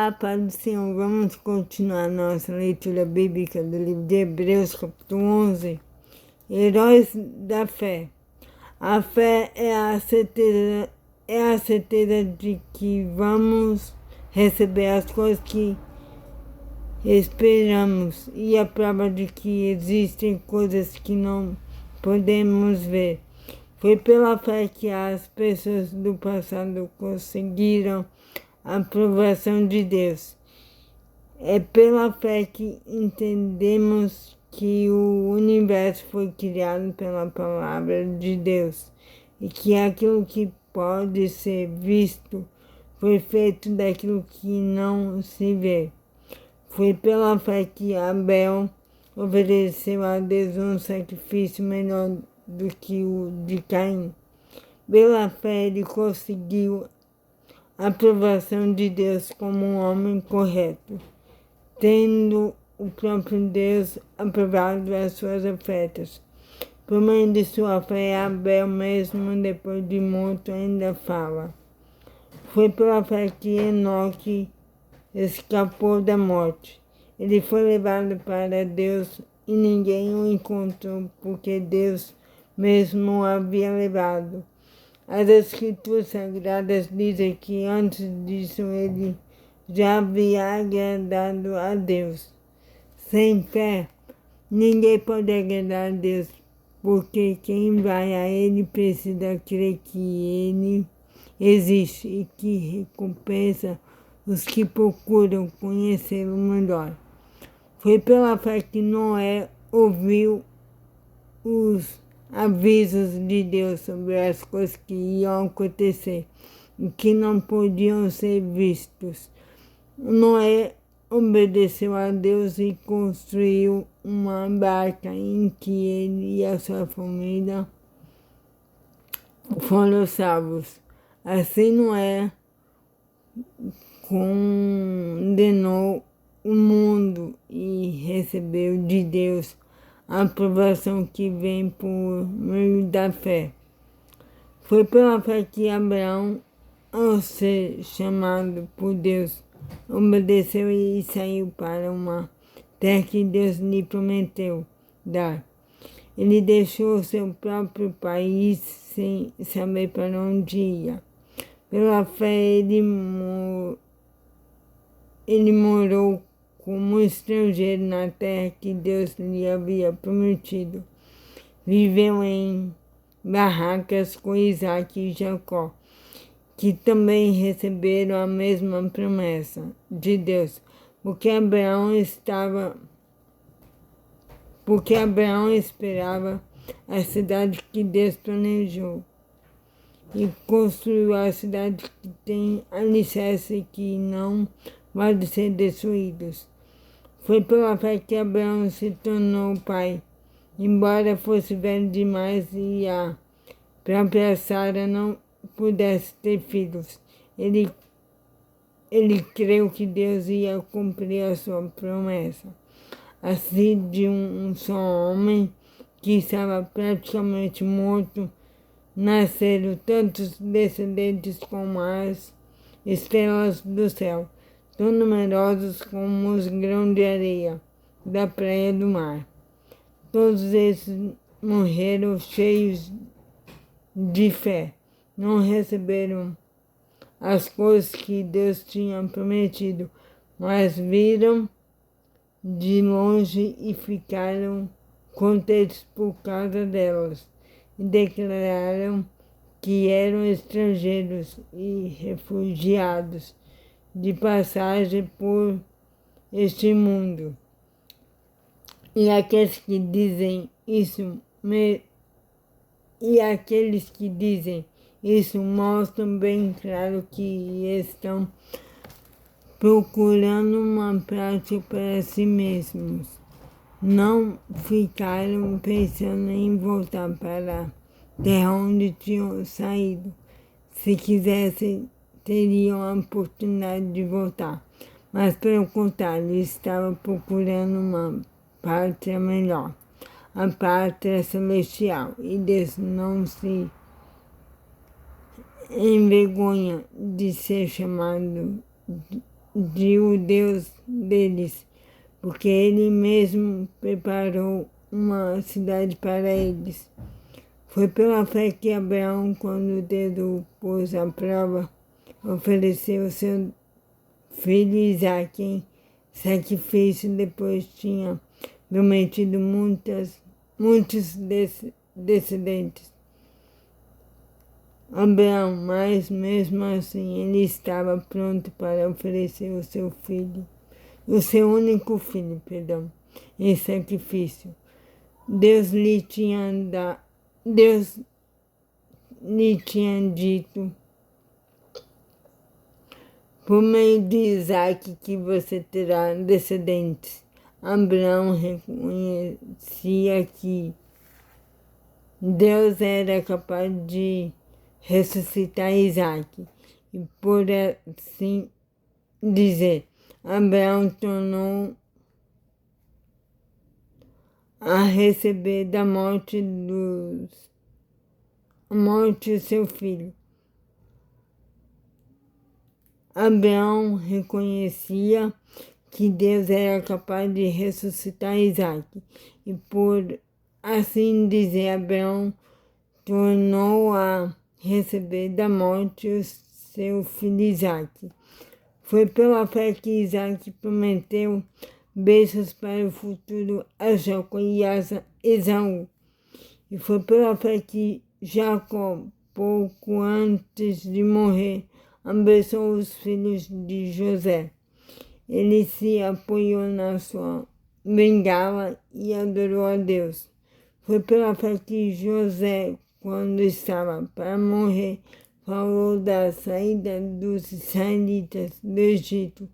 Olá, Pai do Senhor. Vamos continuar nossa leitura bíblica do livro de Hebreus, capítulo 11. Heróis da fé. A fé é a certeza de que vamos receber as coisas que esperamos e a prova de que existem coisas que não podemos ver. Foi pela fé que as pessoas do passado conseguiram a aprovação de Deus. É pela fé que entendemos que o universo foi criado pela palavra de Deus e que aquilo que pode ser visto foi feito daquilo que não se vê. Foi pela fé que Abel ofereceu a Deus um sacrifício melhor do que o de Caim. Pela fé ele conseguiu a aprovação de Deus como um homem correto, tendo o próprio Deus aprovado as suas ofertas. Por meio de sua fé, Abel, mesmo depois de morto, ainda fala. Foi pela fé que Enoque escapou da morte. Ele foi levado para Deus e ninguém o encontrou, porque Deus mesmo o havia levado. As Escrituras Sagradas dizem que antes disso ele já havia agradado a Deus. Sem fé, ninguém pode agradar a Deus, porque quem vai a Ele precisa crer que Ele existe e que recompensa os que procuram conhecê-lo melhor. Foi pela fé que Noé ouviu os avisos de Deus sobre as coisas que iam acontecer e que não podiam ser vistos. Noé obedeceu a Deus e construiu uma barca em que ele e a sua família foram salvos. Assim Noé condenou o mundo e recebeu de Deus a aprovação que vem por meio da fé. Foi pela fé que Abraão, ao ser chamado por Deus, obedeceu e saiu para uma terra que Deus lhe prometeu dar. Ele deixou seu próprio país sem saber para onde ia. Pela fé ele morou como estrangeiro na terra que Deus lhe havia prometido. Viveu em barracas com Isaac e Jacó, que também receberam a mesma promessa de Deus, porque Abraão esperava a cidade que Deus planejou e construiu a cidade que tem alicerce que não pode ser destruídos. Foi pela fé que Abraão se tornou pai, embora fosse velho demais e a própria Sara não pudesse ter filhos. Ele creu que Deus ia cumprir a sua promessa. Assim, de um só homem que estava praticamente morto, nasceram tantos descendentes como as estrelas do céu, tão numerosos como os grãos de areia da praia do mar. Todos esses morreram cheios de fé, não receberam as coisas que Deus tinha prometido, mas viram de longe e ficaram contentes por causa delas, e declararam que eram estrangeiros e refugiados de passagem por este mundo. E aqueles que dizem isso mostram bem claro que estão procurando uma prática para si mesmos. Não ficaram pensando em voltar para a terra onde tinham saído. Se quisessem, teriam a oportunidade de voltar, mas pelo contrário, estavam procurando uma pátria melhor, a pátria celestial, e Deus não se envergonha de ser chamado de o Deus deles, porque ele mesmo preparou uma cidade para eles. Foi pela fé que Abraão, quando Deus o pôs à prova, ofereceu seu filho Isaque em sacrifício. Depois tinha prometido muitos descendentes. Abraão, mas mesmo assim ele estava pronto para oferecer o seu único filho, em sacrifício. Deus lhe tinha dito, por meio de Isaque, que você terá descendentes. Abraão reconhecia que Deus era capaz de ressuscitar Isaque, e por assim dizer, Abraão tornou a receber da morte o seu filho. Abraão reconhecia que Deus era capaz de ressuscitar Isaque, e por assim dizer, Abraão tornou a receber da morte o seu filho Isaque. Foi pela fé que Isaque prometeu bênçãos para o futuro a Jacó e a Esaú. E foi pela fé que Jacó, pouco antes de morrer, abençoou os filhos de José. Ele se apoiou na sua bengala e adorou a Deus. Foi pela fé que José, quando estava para morrer, falou da saída dos israelitas do Egito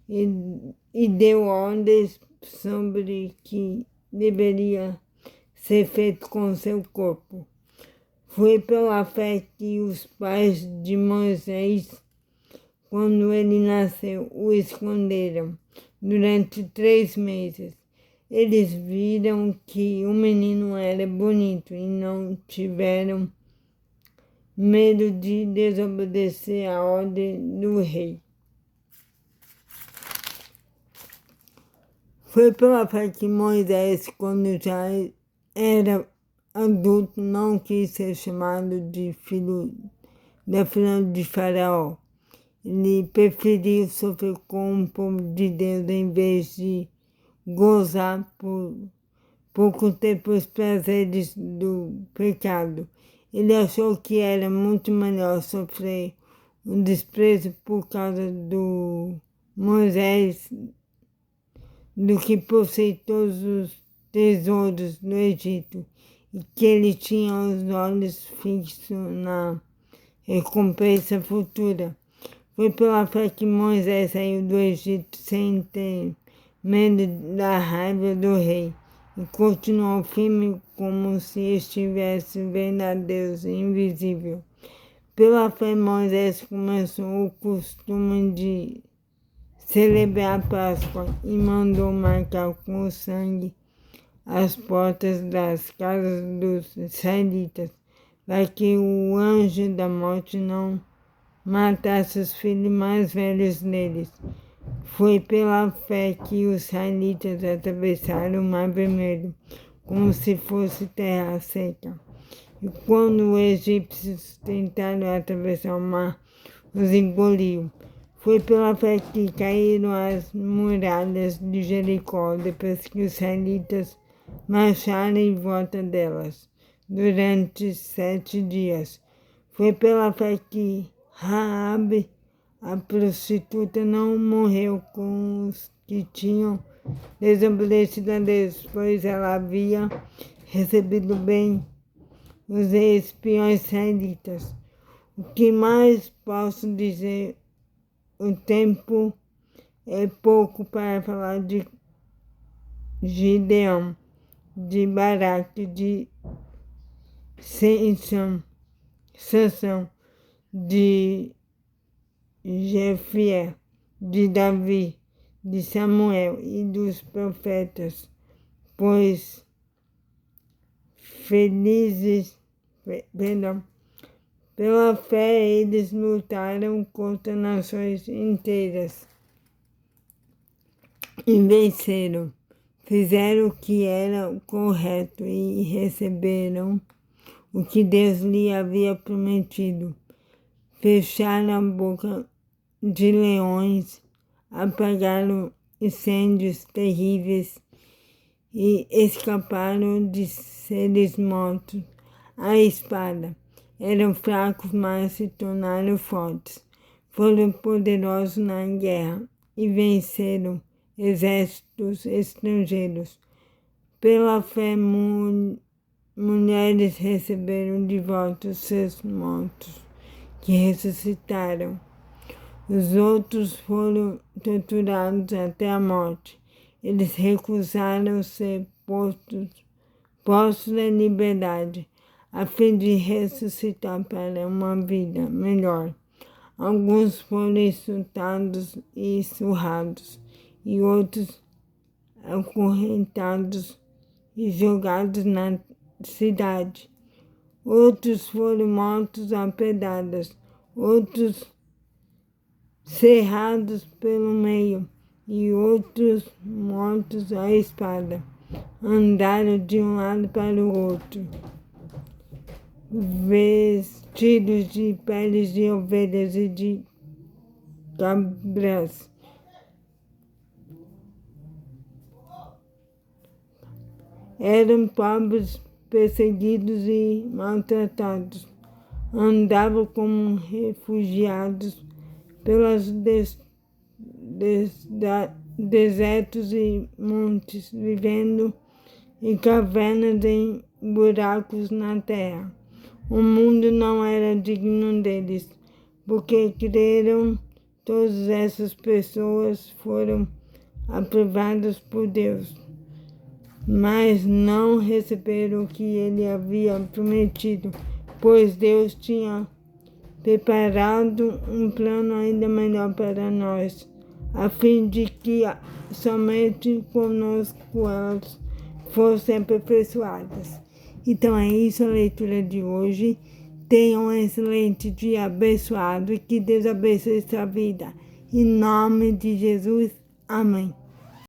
e deu ordens sobre o que deveria ser feito com seu corpo. Foi pela fé que os pais de Moisés, quando ele nasceu, o esconderam durante 3 meses. Eles viram que o menino era bonito e não tiveram medo de desobedecer a ordem do rei. Foi pela fé que Moisés, quando já era adulto, não quis ser chamado de filho de Faraó. Ele preferiu sofrer com o povo de Deus em vez de gozar por pouco tempo os prazeres do pecado. Ele achou que era muito melhor sofrer o desprezo por causa do Moisés do que possuir todos os tesouros do Egito, e que ele tinha os olhos fixos na recompensa futura. Foi pela fé que Moisés saiu do Egito sem ter medo da raiva do rei, e continuou firme como se estivesse vendo a Deus invisível. Pela fé, Moisés começou o costume de celebrar a Páscoa e mandou marcar com sangue as portas das casas dos israelitas, para que o anjo da morte não matasse os filhos mais velhos deles. Foi pela fé que os israelitas atravessaram o Mar Vermelho, como se fosse terra seca. E quando os egípcios tentaram atravessar o mar, os engoliu. Foi pela fé que caíram as muralhas de Jericó, depois que os israelitas marcharam em volta delas durante 7 dias. Foi pela fé que Raabe, a prostituta, não morreu com os que tinham desobedecido a Deus, pois ela havia recebido bem os espiões israelitas. O que mais posso dizer? O tempo é pouco para falar de Gideão, de Baraque, de Sansão, de Jefté, de Davi, de Samuel e dos profetas, pois pela fé eles lutaram contra nações inteiras. e venceram. Fizeram o que era correto e receberam o que Deus lhe havia prometido. Fecharam a boca de leões, apagaram incêndios terríveis e escaparam de seres mortos à espada. Eram fracos, mas se tornaram fortes. Foram poderosos na guerra e venceram exércitos estrangeiros. Pela fé, mulheres receberam de volta os seus mortos, que ressuscitaram. Os outros foram torturados até a morte. Eles recusaram ser postos em liberdade, a fim de ressuscitar para uma vida melhor. Alguns foram insultados e surrados, e outros acorrentados e jogados na cidade. Outros foram mortos a pedradas, outros cerrados pelo meio, e outros mortos à espada. Andaram de um lado para o outro, vestidos de peles de ovelhas e de cabras. Eram pobres, perseguidos e maltratados. Andavam como refugiados pelos desertos e montes, vivendo em cavernas em buracos na terra. O mundo não era digno deles, porque creram. Todas essas pessoas foram aprovadas por Deus, mas não receberam o que ele havia prometido, pois Deus tinha preparado um plano ainda melhor para nós, a fim de que somente conosco elas fossem aperfeiçoadas. Então é isso a leitura de hoje. Tenham um excelente dia abençoado e que Deus abençoe sua vida. Em nome de Jesus, amém.